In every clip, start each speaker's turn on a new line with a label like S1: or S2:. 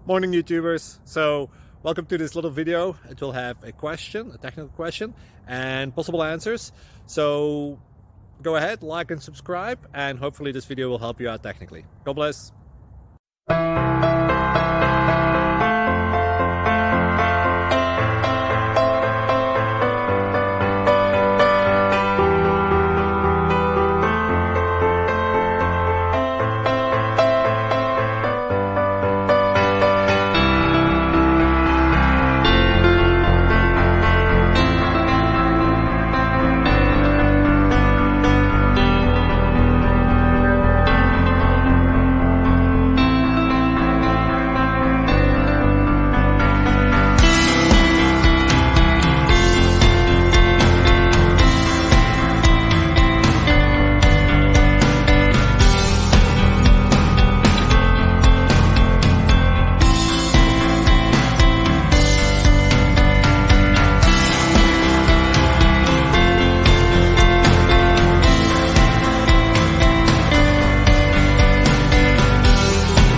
S1: Morning YouTubers. So welcome to this little video. It will have a question, a technical question, and possible answers. So go ahead, like and subscribe, and hopefully this video will help you out technically. God bless.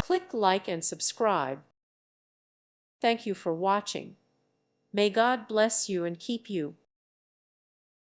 S2: Click like and subscribe. Thank you for watching. May God bless you and keep you.